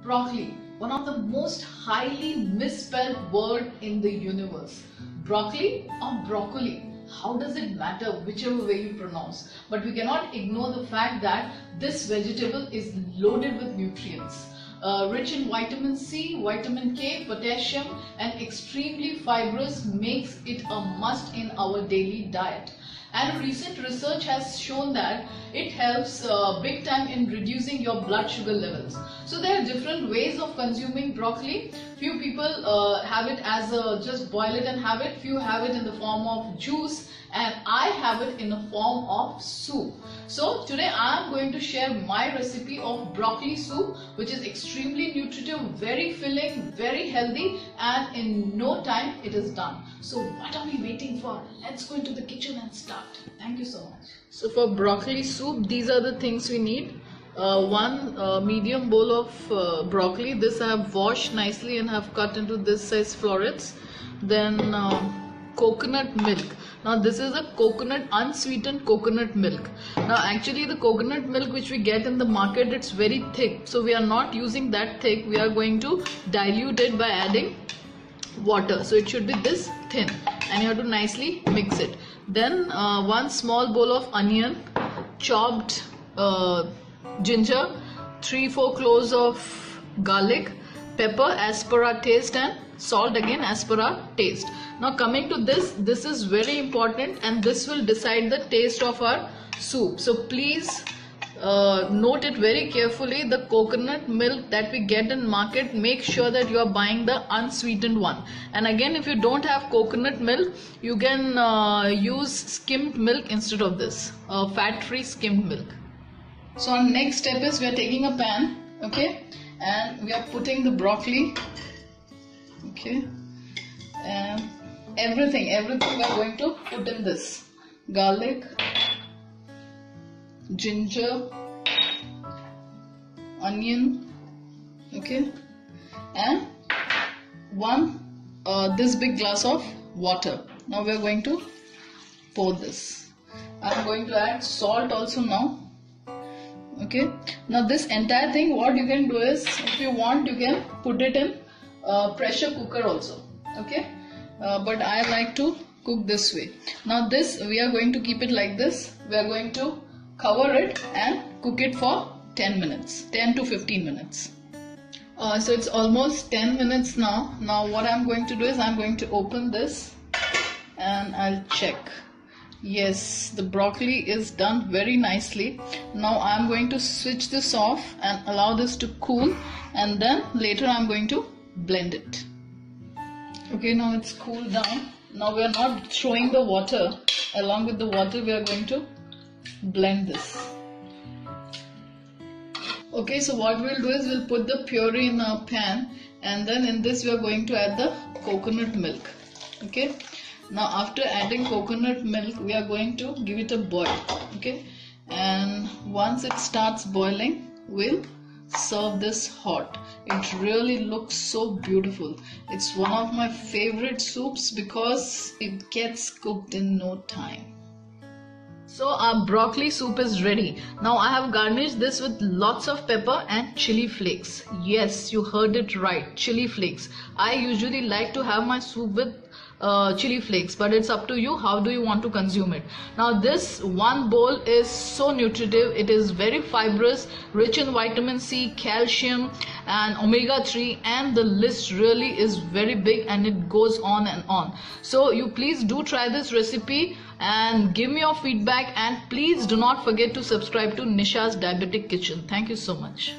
Broccoli, one of the most highly misspelled word in the universe. Broccoli or broccoli? How does it matter whichever way you pronounce? But we cannot ignore the fact that this vegetable is loaded with nutrients. Rich in vitamin C, vitamin K, potassium, and extremely fibrous, makes it a must in our daily diet. And recent research has shown that it helps big time in reducing your blood sugar levels. So there are different ways of consuming broccoli. Few people have it as just boil it and have it. Few have it in the form of juice, and I have it in the form of soup. So today I am going to share my recipe of broccoli soup, which is extremely nutritive, very filling, very healthy, and in no time it is done. So what are we waiting for? Let's go into the kitchen and start. Thank you so much. So for broccoli soup, these are the things we need. One medium bowl of broccoli. This I have washed nicely and have cut into this size florets. Then coconut milk. Now this is a unsweetened coconut milk. Now actually the coconut milk which we get in the market, it's very thick. So we are not using that thick. We are going to dilute it by adding water. So it should be this thin, and you have to nicely mix it. Then one small bowl of onion, chopped ginger, 3-4 cloves of garlic, pepper as per our taste, and salt again as per our taste. Now coming to this is very important, and this will decide the taste of our soup. So please note it very carefully. The coconut milk that we get in market, make sure that you are buying the unsweetened one. And again, if you don't have coconut milk, you can use skimmed milk instead of this, fat-free skimmed milk. So our next step is we are taking a pan, okay, and we are putting the broccoli, okay, and everything we are going to put in this: garlic, ginger, onion, okay, and this big glass of water. Now we are going to pour this. I am going to add salt also now. Okay, now this entire thing, what you can do is, if you want, you can put it in pressure cooker also, okay, but I like to cook this way. Now this, we are going to keep it like this. We are going to cover it and cook it for 10 to 15 minutes. So it's almost 10 minutes now. Now what I'm going to do is, I'm going to open this and I'll check. Yes, the broccoli is done very nicely. Now I'm going to switch this off and allow this to cool, and then later I'm going to blend it. Okay, now it's cooled down. Now we are not throwing the water. Along with the water, we are going to blend this. Okay, so what we'll do is, we'll put the puree in a pan, and then in this we are going to add the coconut milk. Okay, now after adding coconut milk, we are going to give it a boil. Okay, and once it starts boiling, we'll serve this hot. It really looks so beautiful. It's one of my favorite soups because it gets cooked in no time. So our broccoli soup is ready. Now I have garnished this with lots of pepper and chili flakes. Yes, you heard it right, chili flakes. I usually like to have my soup with chili flakes, but it's up to you. How do you want to consume it? Now this one bowl is so nutritive. It is very fibrous, rich in vitamin C, calcium, and omega-3, and the list really is very big, and it goes on and on. So you please do try this recipe and give me your feedback, and please do not forget to subscribe to Nisha's Diabetic Kitchen. Thank you so much.